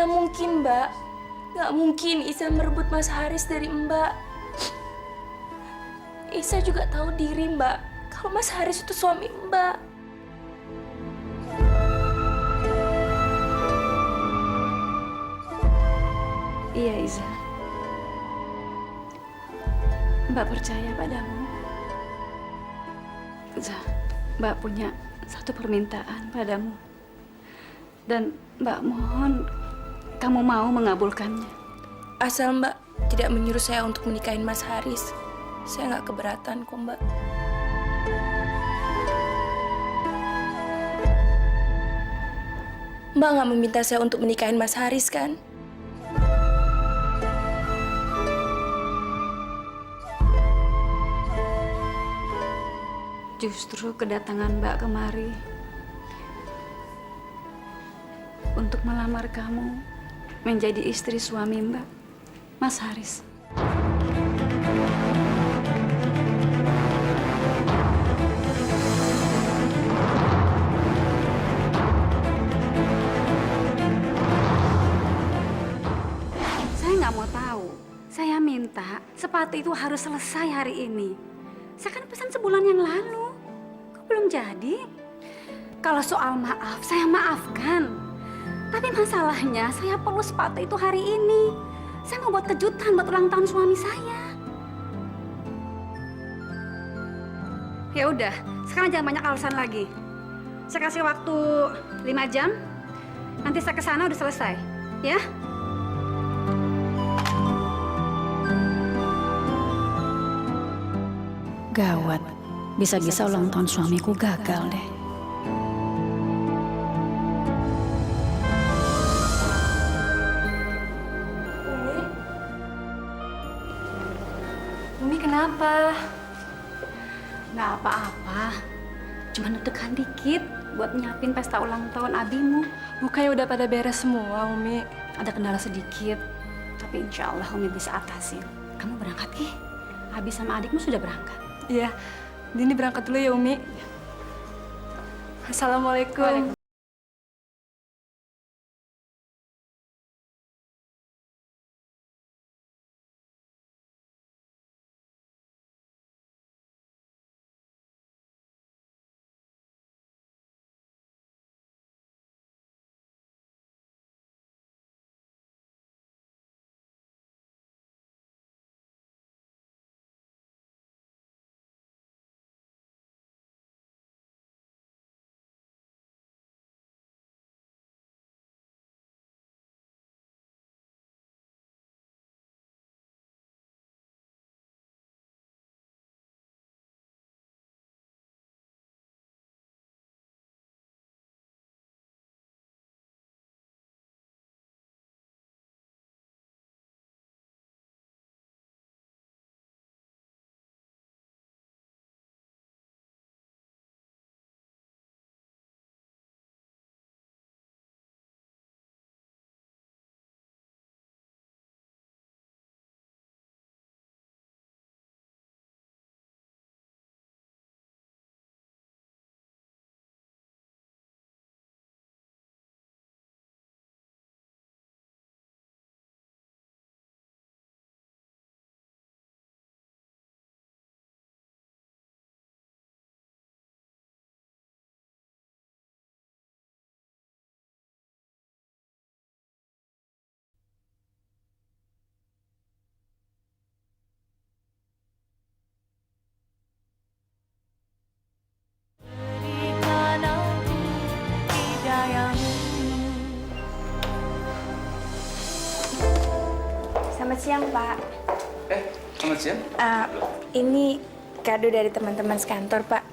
Mana mungkin, Mbak? Nggak mungkin Isa merebut Mas Haris dari Mbak. Isa juga tahu diri, Mbak, kalau Mas Haris itu suami Mbak. Iya, Iza. Mbak percaya padamu. Iza, Mbak punya satu permintaan padamu. Dan Mbak mohon kamu mau mengabulkannya. Asal Mbak tidak menyuruh saya untuk menikahin Mas Haris, saya nggak keberatan kok, Mbak. Mbak nggak meminta saya untuk menikahin Mas Haris, kan? Justru kedatangan Mbak kemari untuk melamar kamu menjadi istri suami Mbak, Mas Haris. Saya nggak mau tahu. Saya minta sepatu itu harus selesai hari ini. Saya kan pesan sebulan yang lalu. Kok belum jadi? Kalau soal maaf, saya maafkan. Tapi masalahnya saya perlu sepatu itu hari ini. Saya mau buat kejutan buat ulang tahun suami saya. Ya udah, sekarang jangan banyak alasan lagi. Saya kasih waktu 5 jam. Nanti saya ke sana udah selesai, ya? Gawat, bisa-bisa ulang tahun suamiku gagal deh. Umi kenapa? Nggak apa-apa, cuma deg-degan dikit buat nyiapin pesta ulang tahun abimu. Bukannya udah pada beres semua, Umi? Ada kendala sedikit, tapi insya Allah Umi bisa atasin. Kamu berangkat, Ki? Abi sama adikmu sudah berangkat. Iya, Dini berangkat dulu ya, Umi. Assalamualaikum. Selamat siang, Pak. Selamat siang. Ini kado dari teman-teman sekantor, Pak.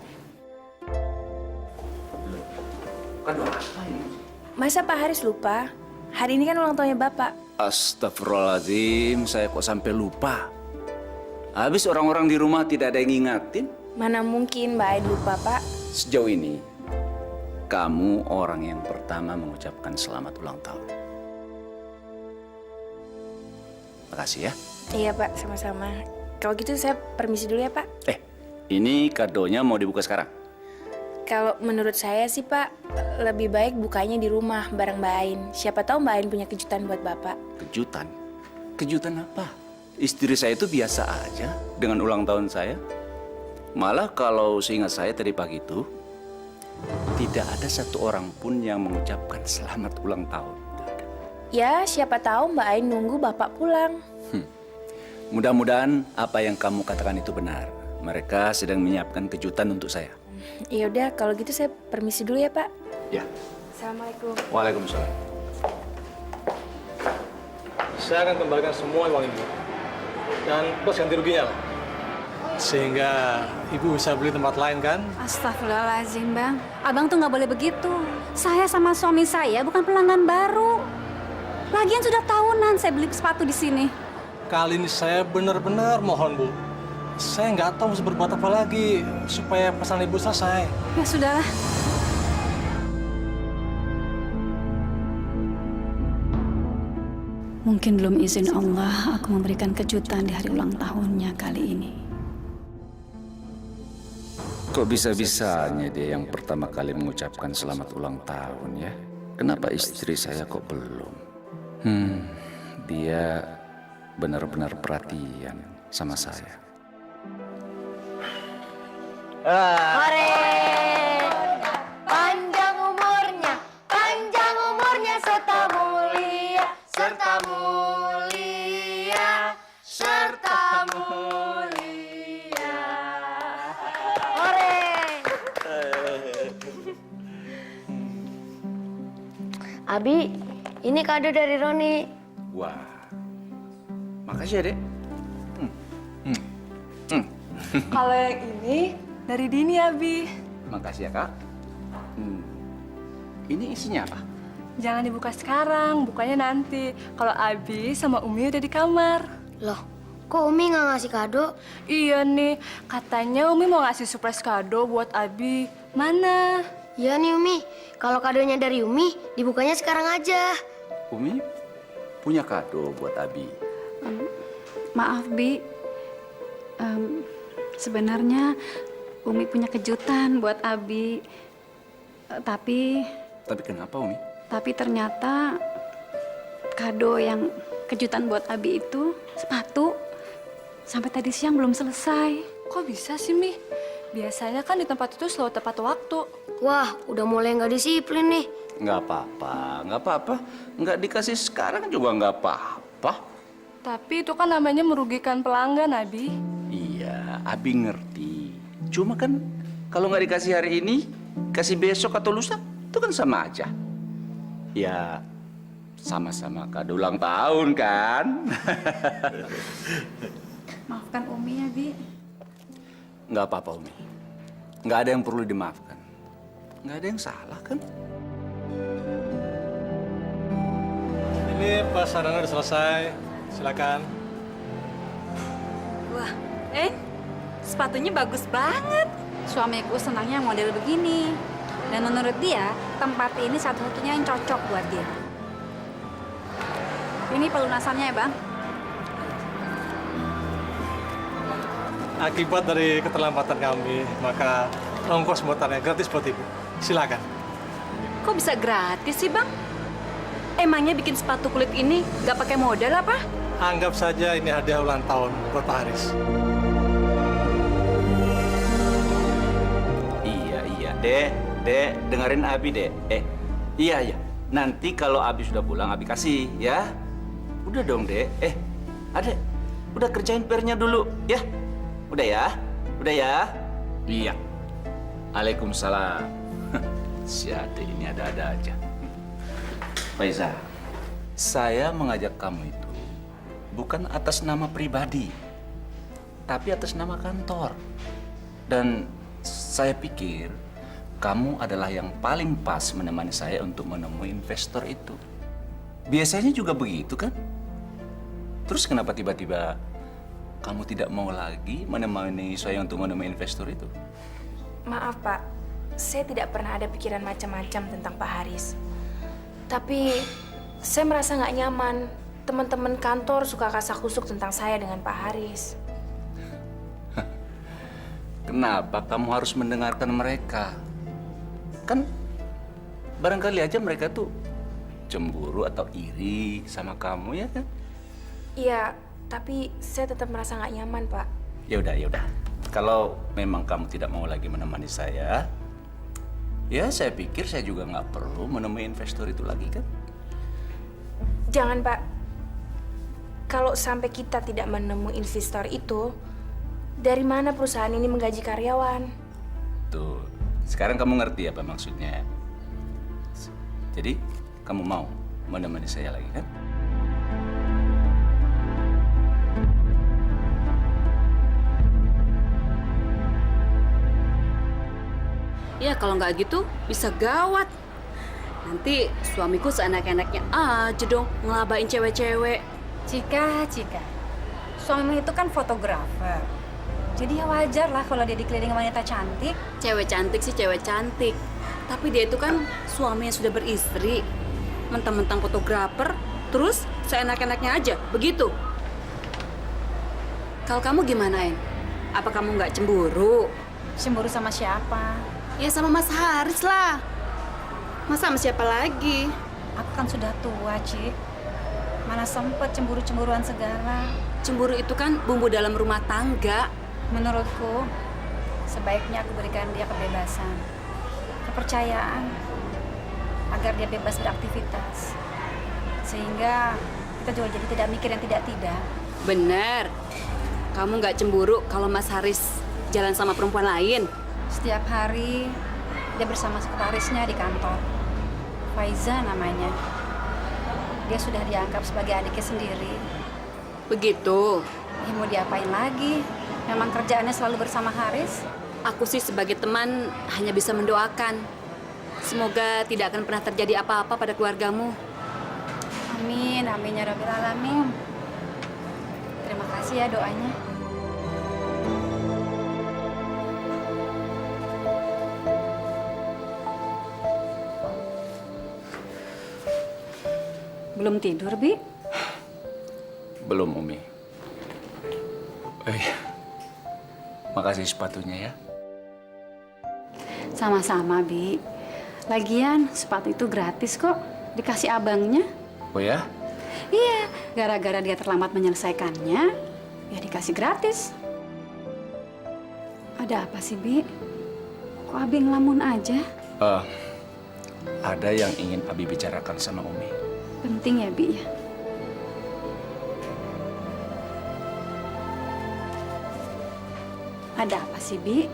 Kado apa ini? Masa Pak Haris lupa? Hari ini kan ulang tahunnya Bapak. Astagfirullahaladzim, saya kok sampai lupa. Habis orang-orang di rumah tidak ada yang ngingatin. Mana mungkin Mbak Aid lupa, Pak? Sejauh ini, kamu orang yang pertama mengucapkan selamat ulang tahun. Makasih ya. Iya, Pak. Sama-sama. Kalau gitu saya permisi dulu ya, Pak. Ini kadonya mau dibuka sekarang? Kalau menurut saya sih Pak, lebih baik bukanya di rumah bareng Mbak Ain. Siapa tahu Mbak Ain punya kejutan buat Bapak. Kejutan? Kejutan apa? Istri saya itu biasa aja dengan ulang tahun saya. Malah kalau seingat saya tadi pagi itu, tidak ada satu orang pun yang mengucapkan selamat ulang tahun. Ya, siapa tahu Mbak Ain nunggu Bapak pulang. Mudah-mudahan apa yang kamu katakan itu benar. Mereka sedang menyiapkan kejutan untuk saya. Ya udah, kalau gitu saya permisi dulu ya Pak. Ya. Assalamualaikum. Waalaikumsalam. Saya akan kembalikan semua uang ibu dan plus ganti ruginya lah. Sehingga ibu bisa beli tempat lain kan? Astagfirullahaladzim, Bang. Abang tuh nggak boleh begitu. Saya sama suami saya bukan pelanggan baru. Lagian sudah tahunan saya beli sepatu di sini. Kali ini saya benar-benar mohon bu. Saya nggak tahu harus berbuat apa lagi supaya pesan ibu selesai. Ya sudahlah. Mungkin belum izin Allah aku memberikan kejutan di hari ulang tahunnya kali ini. Kok bisa-bisanya dia yang pertama kali mengucapkan selamat ulang tahun ya? Kenapa istri saya kok belum? Dia benar-benar perhatian sama saya. Hore! Panjang umurnya serta mulia, serta mulia, serta mulia. Hore! Abi, ini kado dari Roni. Wah, makasih ya dek. Kalau yang ini dari Dini, Abi. Makasih ya kak. Ini isinya apa? Jangan dibuka sekarang, bukanya nanti. Kalau Abi sama Umi udah di kamar. Loh, kok Umi nggak ngasih kado? Iya nih, katanya Umi mau ngasih surprise kado buat Abi. Mana? Iya nih Umi, kalau kadonya dari Umi, dibukanya sekarang aja. Umi punya kado buat Abi. Maaf, Bi. Sebenarnya Umi punya kejutan buat Abi. Tapi kenapa Umi? Tapi ternyata kado yang kejutan buat Abi itu sepatu. Sampai tadi siang belum selesai. Kok bisa sih, Mi? Biasanya kan di tempat itu selalu tepat waktu. Wah, udah mulai nggak disiplin nih. Nggak apa-apa. Nggak dikasih sekarang juga nggak apa-apa. Tapi itu kan namanya merugikan pelanggan, Abi. Iya, Abi ngerti. Cuma kan kalau nggak dikasih hari ini, kasih besok atau lusa, itu kan sama aja. Ya, sama-sama kado ulang tahun kan? Maafkan Umi ya, Bi. Nggak apa-apa, Umi. Nggak ada yang perlu dimaafkan. Nggak ada yang salah kan? Ini pesanannya udah selesai. Silakan. Wah, sepatunya bagus banget. Suamiku senangnya model begini. Dan menurut dia, tempat ini satu-satunya yang cocok buat dia. Ini pelunasannya ya, Bang. Akibat dari keterlambatan kami, maka ongkos motornya gratis buat ibu. Silakan. Kok bisa gratis sih, Bang? Emangnya bikin sepatu kulit ini nggak pakai modal apa? Anggap saja ini hadiah ulang tahun buat Pak Haris. Iya, Dek, dengerin Abi, Dek. Iya. Nanti kalau Abi sudah pulang, Abi kasih, ya. Udah dong, Dek. Adek, udah kerjain PR-nya dulu, ya. Udah ya. Iya. Waalaikumsalam. Si Adek ini ada-ada aja. Faiza, saya mengajak kamu itu bukan atas nama pribadi, tapi atas nama kantor. Dan saya pikir kamu adalah yang paling pas menemani saya untuk menemui investor itu. Biasanya juga begitu kan? Terus kenapa tiba-tiba kamu tidak mau lagi menemani saya untuk menemui investor itu? Maaf Pak, saya tidak pernah ada pikiran macam-macam tentang Pak Haris. Tapi saya merasa nggak nyaman. Teman-teman kantor suka kasak-kusuk tentang saya dengan Pak Haris. Kenapa kamu harus mendengarkan mereka? Kan barangkali aja mereka tuh cemburu atau iri sama kamu ya kan? Iya, tapi saya tetap merasa nggak nyaman, Pak. Ya udah, ya udah. Kalau memang kamu tidak mau lagi menemani saya, ya saya pikir saya juga nggak perlu menemui investor itu lagi kan? Jangan, Pak. Kalau sampai kita tidak menemui investor itu, dari mana perusahaan ini menggaji karyawan? Tuh, sekarang kamu ngerti apa maksudnya. Jadi, kamu mau menemani saya lagi kan? Ya kalau nggak gitu bisa gawat. Nanti suamiku seenak-enaknya aja dong ngelabain cewek-cewek. Cika, suami itu kan fotografer. Jadi ya wajar lah kalau dia dikelilingi wanita cantik. Cewek cantik sih cewek cantik. Tapi dia itu kan suami yang sudah beristri. Mentang-mentang fotografer, terus seenak-enaknya aja, begitu. Kalau kamu gimana, En? Apa kamu nggak cemburu? Cemburu sama siapa? Ya sama Mas Haris lah. Masa sama siapa lagi? Aku kan sudah tua, Cik. Mana sempet cemburu-cemburuan segala. Cemburu itu kan bumbu dalam rumah tangga. Menurutku, sebaiknya aku berikan dia kebebasan, kepercayaan, agar dia bebas beraktivitas. Sehingga kita juga jadi tidak mikir yang tidak-tidak. Bener. Kamu nggak cemburu kalau Mas Haris jalan sama perempuan lain? Setiap hari dia bersama sekretarisnya di kantor. Faiza namanya. Dia sudah dianggap sebagai adiknya sendiri. Begitu. Ya, mau diapain lagi? Memang kerjaannya selalu bersama Haris. Aku sih sebagai teman hanya bisa mendoakan. Semoga tidak akan pernah terjadi apa-apa pada keluargamu. Amin, amin ya Rabbil Alamin. Terima kasih ya doanya. Belum tidur, Bi? Belum, Umi. Makasih sepatunya ya. Sama-sama, Bi. Lagian sepatu itu gratis kok. Dikasih abangnya. Oh ya? Iya, gara-gara dia terlambat menyelesaikannya, ya dikasih gratis. Ada apa sih, Bi? Kok Abi ngelamun aja? Ada yang ingin Abi bicarakan sama Umi. Penting ya, Bi ya? Ada apa sih, Bi?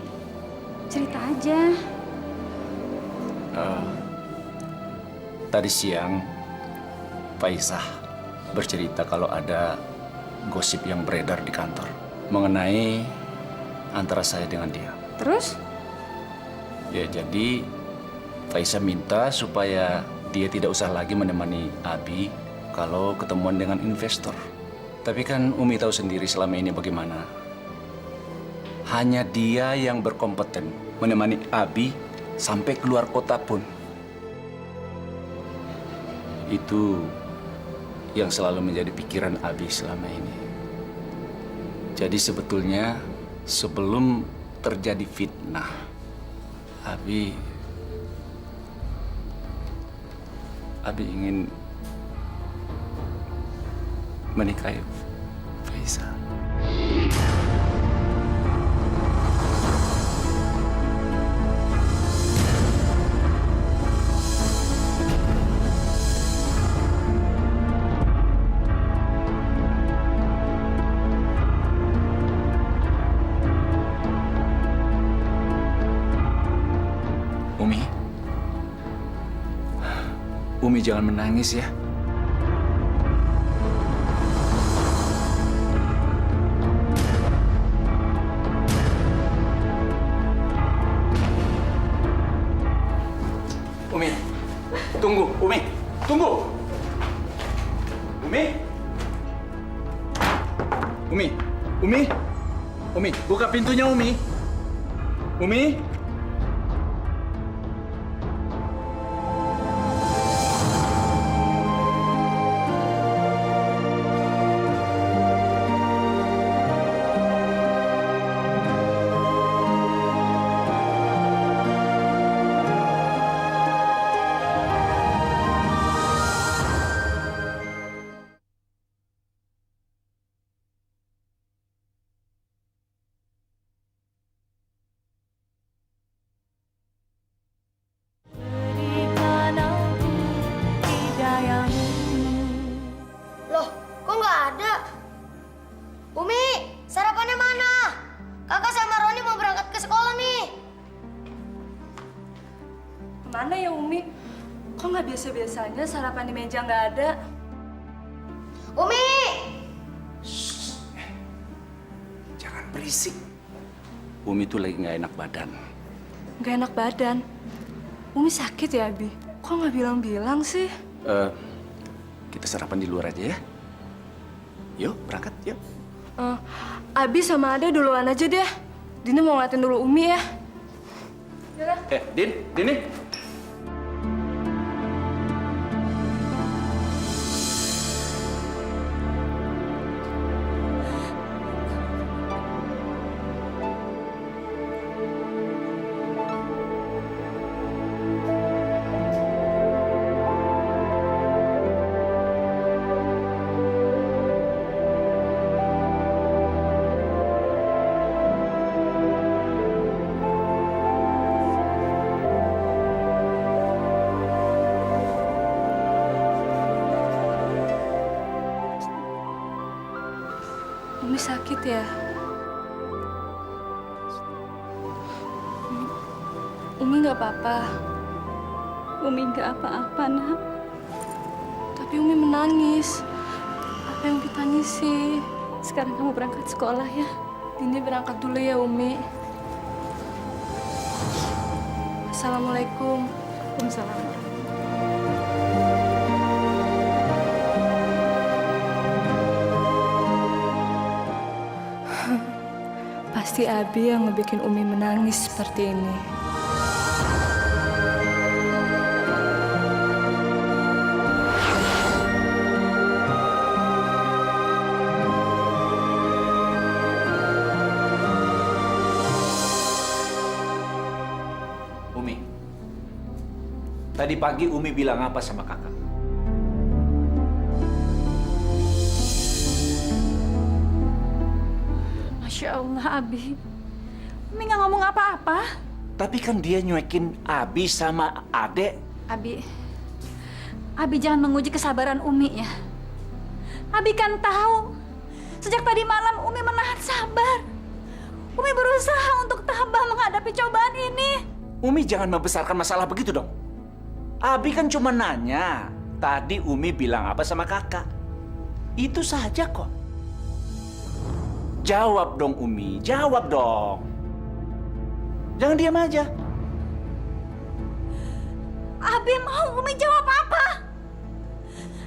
Cerita aja. Tadi siang, Faisah bercerita kalau ada gosip yang beredar di kantor mengenai antara saya dengan dia. Terus? Ya, jadi Faisah minta supaya dia tidak usah lagi menemani Abi kalau ketemuan dengan investor. Tapi kan Umi tahu sendiri selama ini bagaimana. Hanya dia yang berkompeten menemani Abi sampai keluar kota pun. Itu yang selalu menjadi pikiran Abi selama ini. Jadi sebetulnya sebelum terjadi fitnah, Abi ingin menikahi Faisal. Umi jangan menangis ya. Umi, tunggu. Umi, tunggu. Umi. Umi. Umi. Umi, buka pintunya, Umi. Umi. Mana ya Umi? Kok nggak biasa-biasanya sarapan di meja nggak ada? Umi! Jangan berisik. Umi tuh lagi nggak enak badan. Nggak enak badan. Umi sakit ya, Abi? Kok nggak bilang-bilang sih? Kita sarapan di luar aja ya. Yuk, berangkat, yuk. Abi sama Ade duluan aja deh. Dini mau ngeliatin dulu Umi ya. Dini. Umi sakit ya? Umi nggak apa-apa. Umi nggak apa-apa, Nak. Tapi Umi menangis. Apa yang ditangisi? Sekarang kamu berangkat sekolah ya. Dini berangkat dulu ya, Umi. Assalamualaikum. Waalaikumsalam. Pasti Abi yang ngebikin Umi menangis seperti ini. Umi, tadi pagi Umi bilang apa sama kakak? Masya Allah, Abi. Umi nggak ngomong apa-apa. Tapi kan dia nyuekin Abi sama Ade. Abi jangan menguji kesabaran Umi ya. Abi kan tahu, sejak tadi malam Umi menahan sabar. Umi berusaha untuk tabah menghadapi cobaan ini. Umi jangan membesarkan masalah begitu dong. Abi kan cuma nanya, tadi Umi bilang apa sama kakak. Itu saja kok. Jawab dong Umi, jawab dong. Jangan diam aja. Abi mau Umi jawab apa?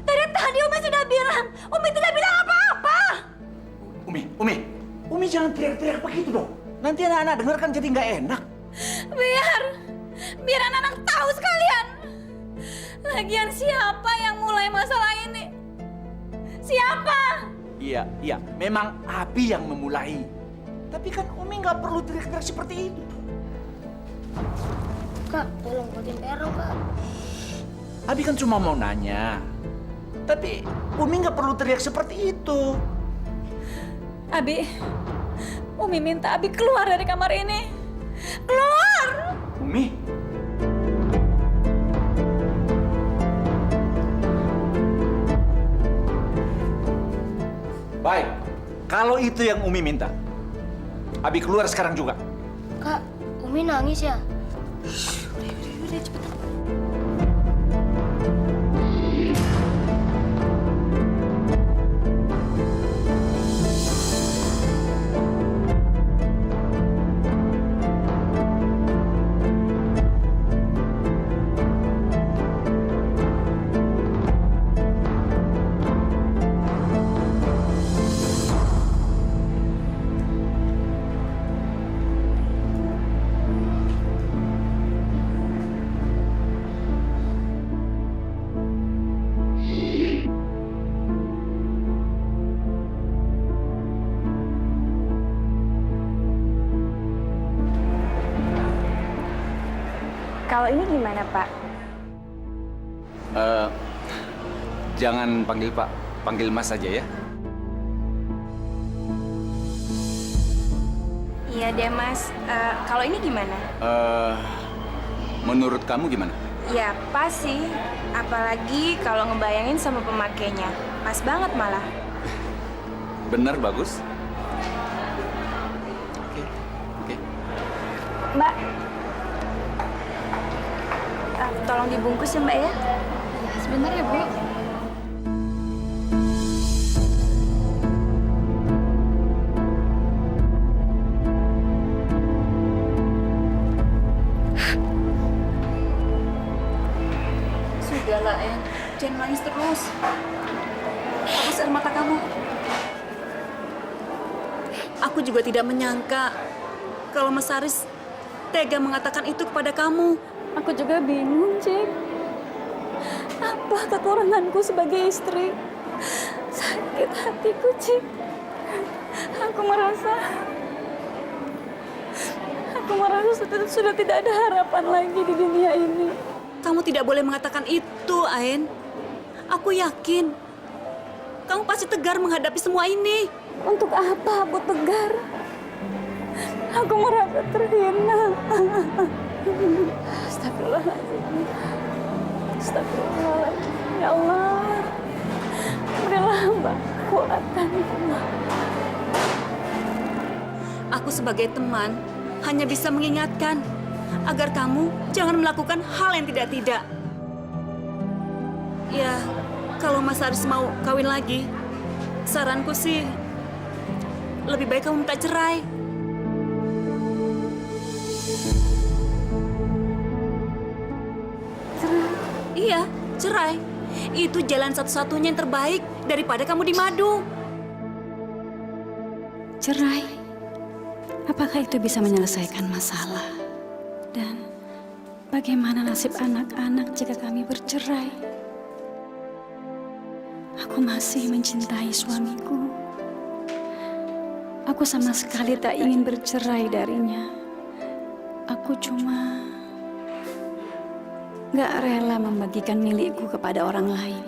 Dari tadi Umi sudah bilang, Umi tidak bilang apa-apa. Umi jangan teriak-teriak begitu dong. Nanti anak-anak dengar kan jadi nggak enak. Biar anak-anak tahu sekalian. Lagian siapa yang mulai masalah ini? Siapa? Iya, memang Abi yang memulai. Tapi kan Umi nggak perlu teriak-teriak seperti itu. Kak, tolong buatin PR dong, Kak. Abi kan cuma mau nanya. Tapi Umi nggak perlu teriak seperti itu. Abi, Umi minta Abi keluar dari kamar ini. Keluar! Umi. Baik, kalau itu yang Umi minta, Abi keluar sekarang juga. Kak, Umi nangis ya? Kalau ini gimana, Pak? Jangan panggil Pak, panggil Mas saja ya. Iya deh, Mas. Kalau ini gimana? Menurut kamu gimana? Ya, pas sih. Apalagi kalau ngebayangin sama pemakainya. Pas banget malah. Benar, bagus. Oke. Mbak, tolong dibungkus ya Mbak ya. Sebentar ya, Bu. Sudahlah, En. Jangan nangis terus. Hapus air mata kamu. Aku juga tidak menyangka kalau Mas Haris tega mengatakan itu kepada kamu. Aku juga bingung, Cik. Apa kekuranganku sebagai istri? Sakit hatiku, Cik. Aku merasa sudah tidak ada harapan lagi di dunia ini. Kamu tidak boleh mengatakan itu, Ain. Aku yakin kamu pasti tegar menghadapi semua ini. Untuk apa aku tegar? Aku merasa terhina. Astagfirullahaladzim. Astagfirullahaladzim. Ya Allah, berilah hamba kekuatan. Aku sebagai teman hanya bisa mengingatkan agar kamu jangan melakukan hal yang tidak-tidak. Ya, kalau Mas Haris mau kawin lagi, saranku sih lebih baik kamu minta cerai. Cerai? Iya, cerai. Itu jalan satu-satunya yang terbaik daripada kamu di madu. Cerai? Apakah itu bisa menyelesaikan masalah? Dan bagaimana nasib anak-anak jika kami bercerai? Aku masih mencintai suamiku. Aku sama sekali tak ingin bercerai darinya. Aku cuma gak rela membagikan milikku kepada orang lain.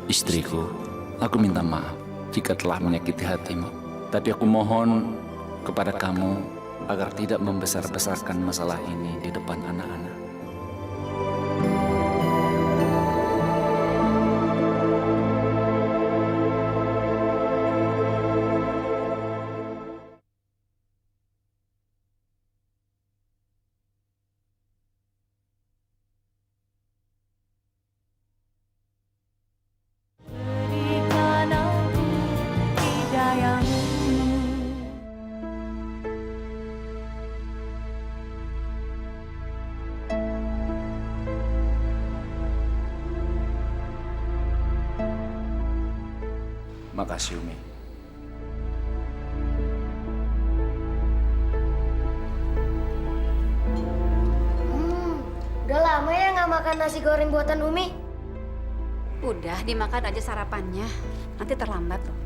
Istriku, aku minta maaf jika telah menyakiti hatimu. Tapi aku mohon kepada kamu agar tidak membesar-besarkan masalah ini di depan anak-anak. Makasih, Umi. Udah lama ya nggak makan nasi goreng buatan Umi. Udah, dimakan aja sarapannya. Nanti terlambat loh.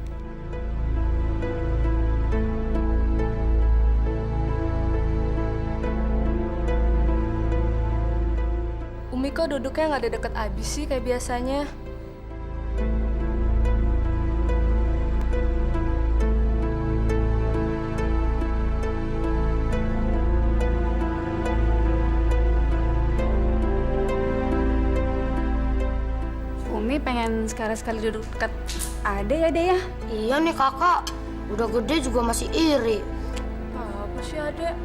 Umi kok duduknya nggak ada deket Abi sih kayak biasanya? Umi pengen sekali-sekali duduk dekat Ade ya, Ade ya? Iya nih kakak, udah gede juga masih iri. Apa sih Adek?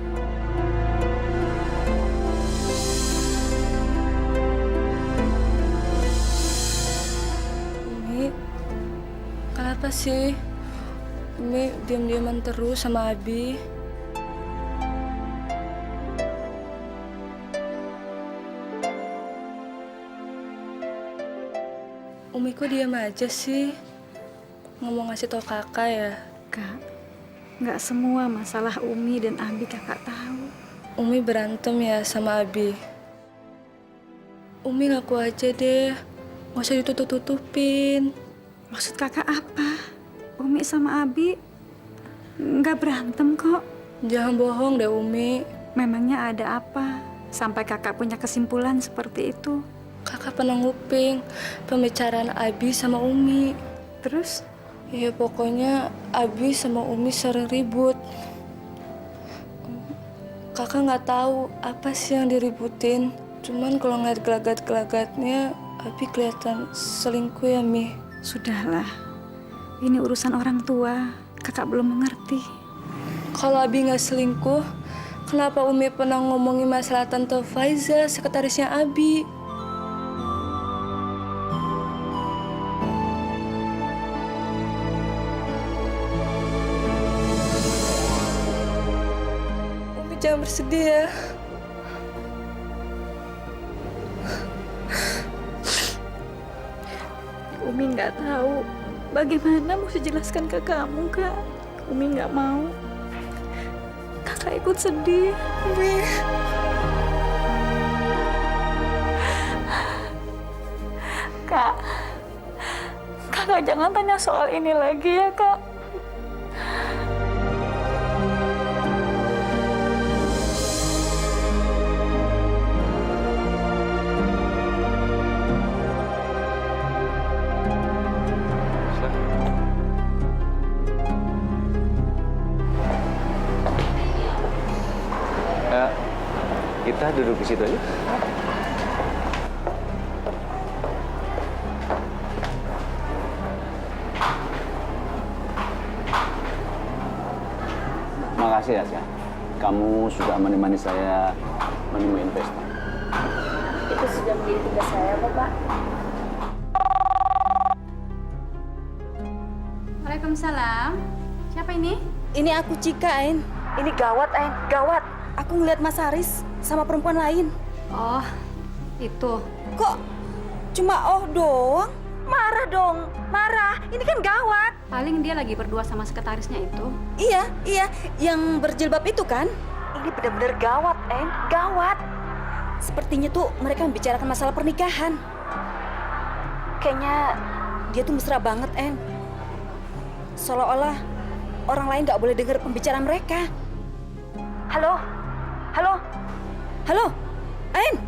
Umi, kenapa sih? Umi diam-diaman terus sama Abi. Umi kok diam aja sih? Ngomong ngasih tau kakak ya? Kak, nggak semua masalah Umi dan Abi kakak tahu. Umi berantem ya sama Abi. Umi ngaku aja deh, nggak usah ditutup-tutupin. Maksud kakak apa? Umi sama Abi nggak berantem kok. Jangan bohong deh, Umi. Memangnya ada apa sampai kakak punya kesimpulan seperti itu? Kakak pernah nguping pembicaraan Abi sama Umi. Terus? Ya pokoknya Abi sama Umi sering ribut. Kakak nggak tahu apa sih yang diributin. Cuman kalau ngeliat gelagat-gelagatnya, Abi kelihatan selingkuh ya, Mi. Sudahlah, ini urusan orang tua. Kakak belum mengerti. Kalau Abi nggak selingkuh, kenapa Umi pernah ngomongin masalah Tante Faiza, sekretarisnya Abi? Umi jangan bersedih ya. Umi nggak tahu bagaimana mesti jelaskan ke kamu, Kak. Umi nggak mau kakak ikut sedih. Umi. Kak, kakak jangan tanya soal ini lagi ya, Kak. Kita duduk di situ aja. Makasih Asya, kamu sudah menemani saya menemui investor. Itu sudah menjadi tugas saya, Bapak. Waalaikumsalam. Siapa ini? Ini aku Cika, Ain. Ini gawat, Ain. Gawat. Aku ngeliat Mas Haris sama perempuan lain. Oh, itu. Kok cuma doang? Marah dong. Marah. Ini kan gawat. Paling dia lagi berdua sama sekretarisnya itu. Iya. Yang berjilbab itu kan? Ini benar-benar gawat, Ain. Gawat. Sepertinya tuh mereka membicarakan masalah pernikahan. Kayaknya dia tuh mesra banget, Ain. Seolah-olah orang lain nggak boleh dengar pembicaraan mereka. Halo? Ain?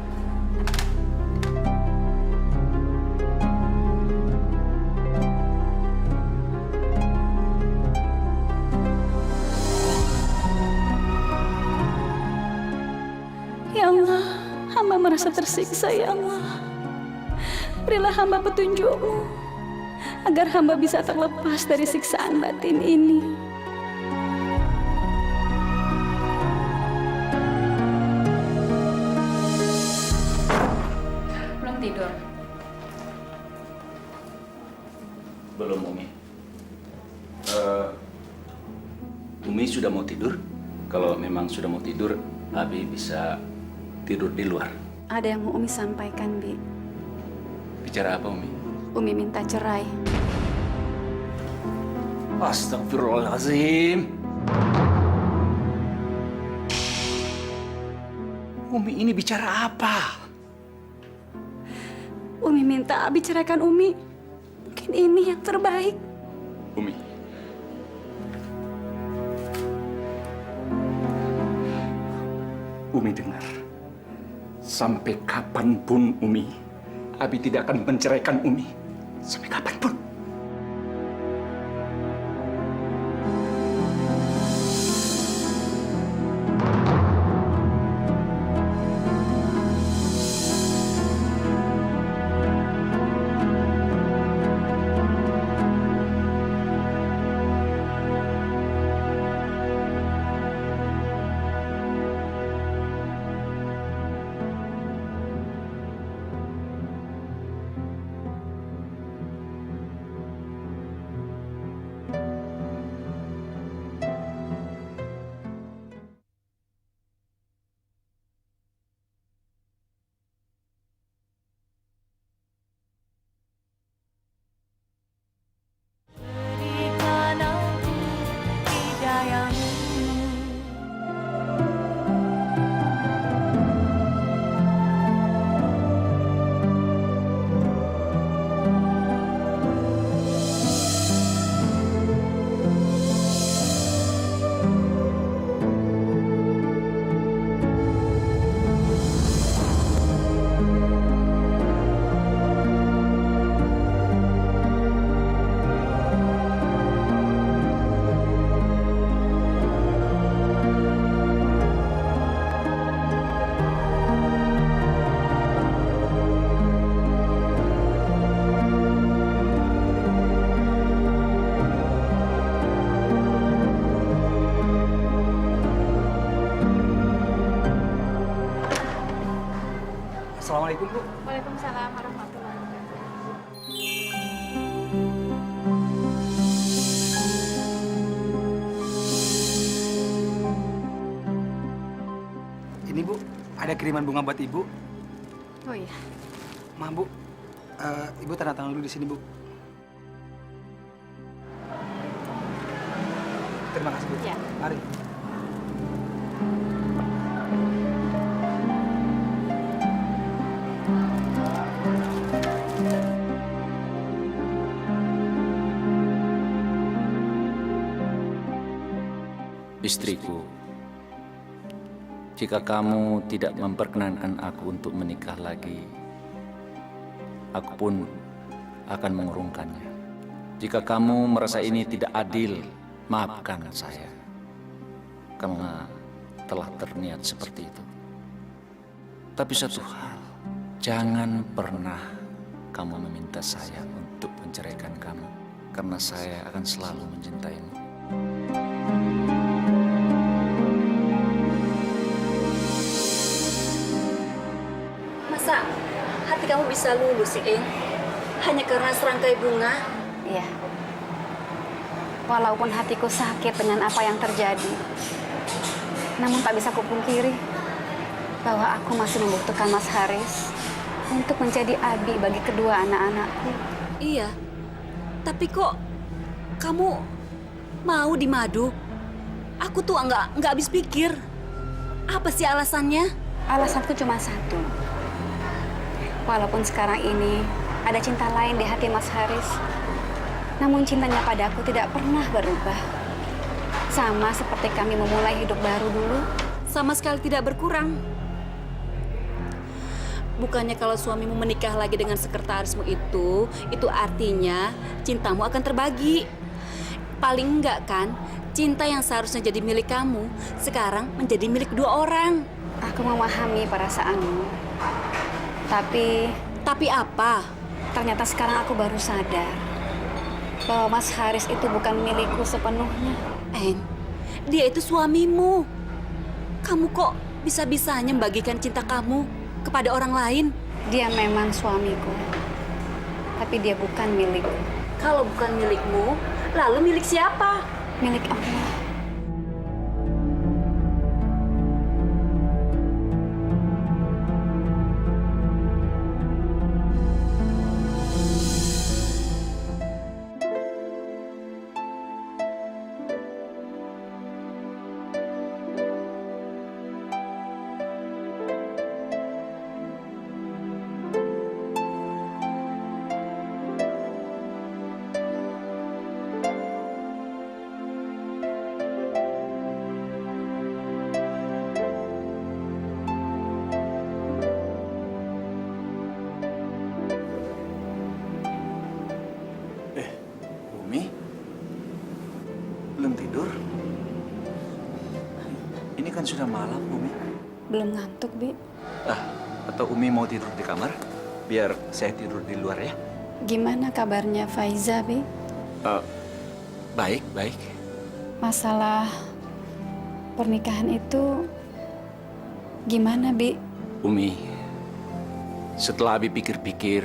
Ya Allah, hamba merasa tersiksa ya Allah. Berilah hamba petunjuk-Mu agar hamba bisa terlepas dari siksaan batin ini. Belum tidur? Belum, Umi. Umi sudah mau tidur? Kalau memang sudah mau tidur, Abi bisa tidur di luar. Ada yang mau Umi sampaikan, Bi. Bicara apa, Umi? Umi minta cerai. Astagfirullahaladzim. Umi ini bicara apa? Umi minta Abi ceraikan Umi. Mungkin ini yang terbaik. Umi. Umi dengar. Sampai kapanpun Umi, Abi tidak akan menceraikan Umi. Sampai kapanpun. Assalamualaikum, Bu. Waalaikumsalam warahmatullahi wabarakatuh. Ini, Bu, ada kiriman bunga buat Ibu. Oh iya. Maaf, Bu. Ibu tanda tangan dulu di sini, Bu. Terima kasih, Bu. Ya. Mari. Istriku, jika kamu tidak memperkenankan aku untuk menikah lagi, aku pun akan mengurungkannya. Jika kamu merasa ini tidak adil, maafkan saya, karena telah terniat seperti itu. Tapi satu hal, jangan pernah kamu meminta saya untuk menceraikan kamu, karena saya akan selalu mencintaimu. Masa hati kamu bisa luluh sih, Eng? Hanya karena serangkai bunga? Iya. Walaupun hatiku sakit dengan apa yang terjadi, namun tak bisa kupungkiri bahwa aku masih membutuhkan Mas Haris untuk menjadi abi bagi kedua anak-anakku. Iya, tapi kok kamu mau dimadu? Aku tuh nggak habis pikir. Apa sih alasannya? Alasanku cuma satu. Walaupun sekarang ini ada cinta lain di hati Mas Haris, namun cintanya padaku tidak pernah berubah. Sama seperti kami memulai hidup baru dulu. Sama sekali tidak berkurang. Bukannya kalau suamimu menikah lagi dengan sekretarismu itu artinya cintamu akan terbagi. Paling enggak kan, cinta yang seharusnya jadi milik kamu, sekarang menjadi milik dua orang. Aku memahami perasaanmu. Tapi apa? ternyata sekarang aku baru sadar bahwa Mas Haris itu bukan milikku sepenuhnya. Dia itu suamimu. Kamu kok bisa-bisanya membagikan cinta kamu kepada orang lain? Dia memang suamiku, tapi dia bukan milikku. Kalau bukan milikmu, lalu milik siapa? Milik Allah. Umi, belum tidur? Ini kan sudah malam, Umi. Belum ngantuk, Bi. Atau Umi mau tidur di kamar? Biar saya tidur di luar ya. Gimana kabarnya Faiza, Bi? Baik, baik. Masalah pernikahan itu gimana, Bi? Umi, setelah Abi pikir-pikir,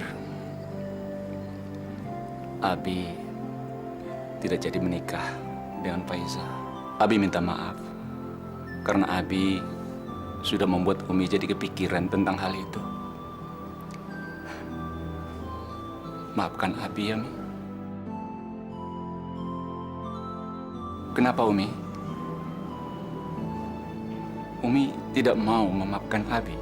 Abi tidak jadi menikah dengan Faiza. Abi minta maaf karena Abi sudah membuat Umi jadi kepikiran tentang hal itu. Maafkan Abi ya, Mi. Kenapa, Umi? Umi tidak mau memaafkan Abi?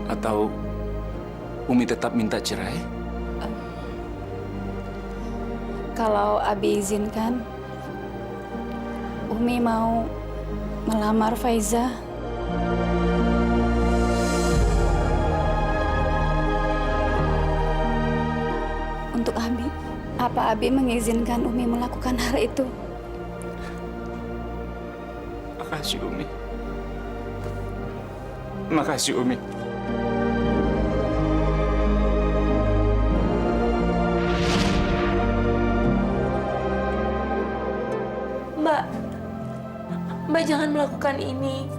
Atau Umi tetap minta cerai? Kalau Abi izinkan, Umi mau melamar Faiza. Untuk Abi, apa Abi mengizinkan Umi melakukan hal itu? Makasih, Umi. Makasih, Umi. Mbak jangan melakukan ini.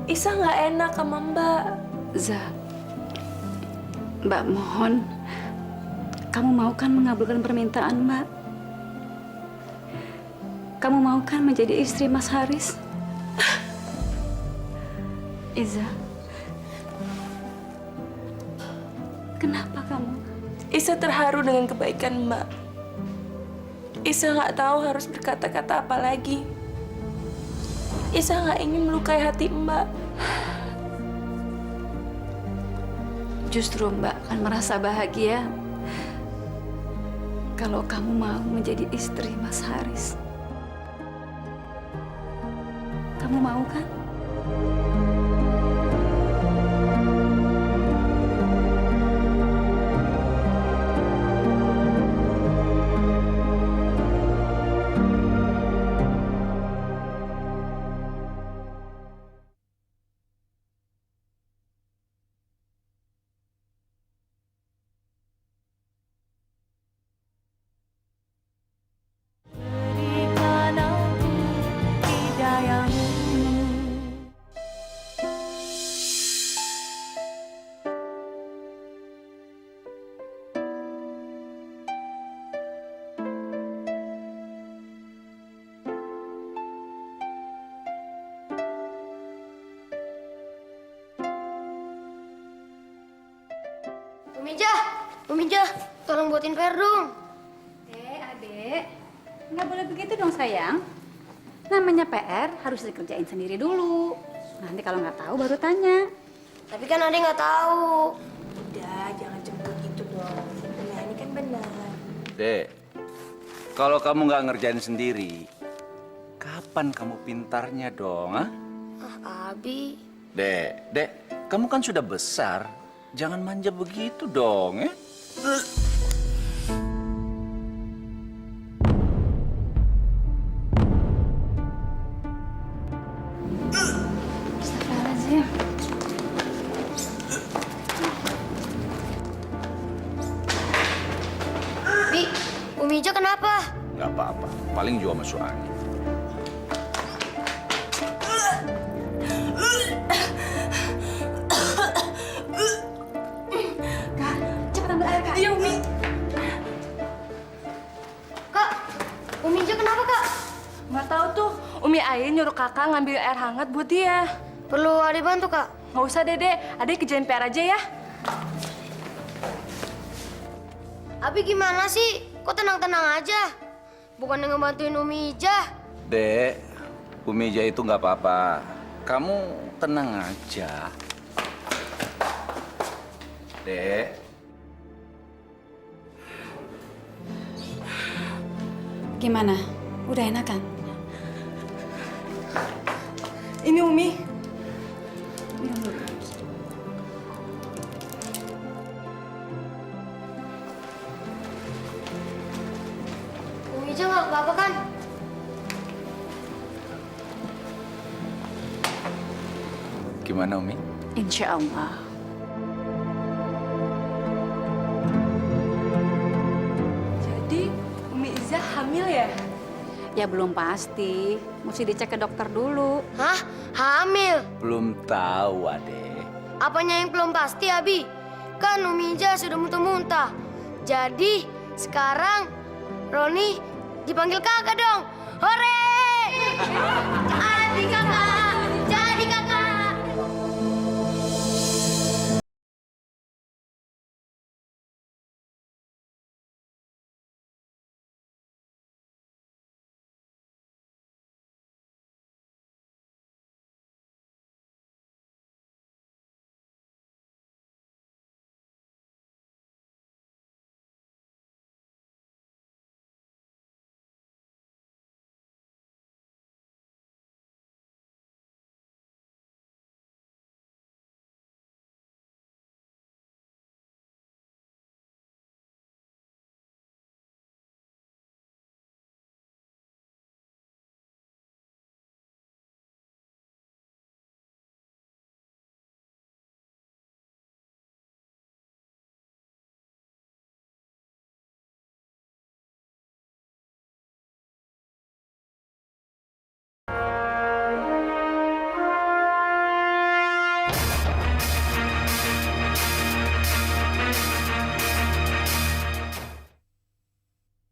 Isa nggak enak sama Mbak. Mbak mohon, kamu mau kan mengabulkan permintaan Mbak? Kamu mau kan menjadi istri Mas Haris? Iza, kenapa kamu? Isa terharu dengan kebaikan Mbak. Isa nggak tahu harus berkata-kata apa lagi. Isa nggak ingin melukai hati Mbak. Justru Mbak akan merasa bahagia kalau kamu mau menjadi istri Mas Haris. Kamu mau kan? Umija, tolong buatin PR dong. Adek, nggak boleh begitu dong sayang. Namanya PR harus dikerjain sendiri dulu. Nanti kalau nggak tahu baru tanya. Tapi kan Ade nggak tahu. Udah, jangan cemburu gitu dong. Nah, ini kan benar. Dek, kalau kamu nggak ngerjain sendiri, kapan kamu pintarnya dong, ah? Abi. Dek, kamu kan sudah besar. Jangan manja begitu dong, ya? Astagfirullahaladzim. Bi, Umija kenapa? Nggak apa-apa, paling juga masuk angin. Cepat ambil air, Kak. Iya, Umi. Kak, Umija kenapa, Kak? Nggak tahu tuh. Umi Ain nyuruh kakak ngambil air hangat buat dia. Perlu Ade bantu, Kak? Nggak usah, Dede. Ade kerjain PR aja ya. Abi gimana sih? Kok tenang-tenang aja? Bukan ngebantuin Umija. Dek, Umija itu nggak apa-apa. Kamu tenang aja. Dek. Gimana? Udah enakan? Ini Umi. Minum dulu. Umija nggak apa-apa kan? Gimana, Umi? Insya Allah. Jadi, Umi Iza hamil ya? Ya belum pasti. Mesti dicek ke dokter dulu. Hah? Hamil? Belum tahu, Ade. Apanya yang belum pasti, Abi? Kan Umija sudah muntah-muntah. Jadi, sekarang Roni dipanggil kakak dong. Hore! Abi kakak!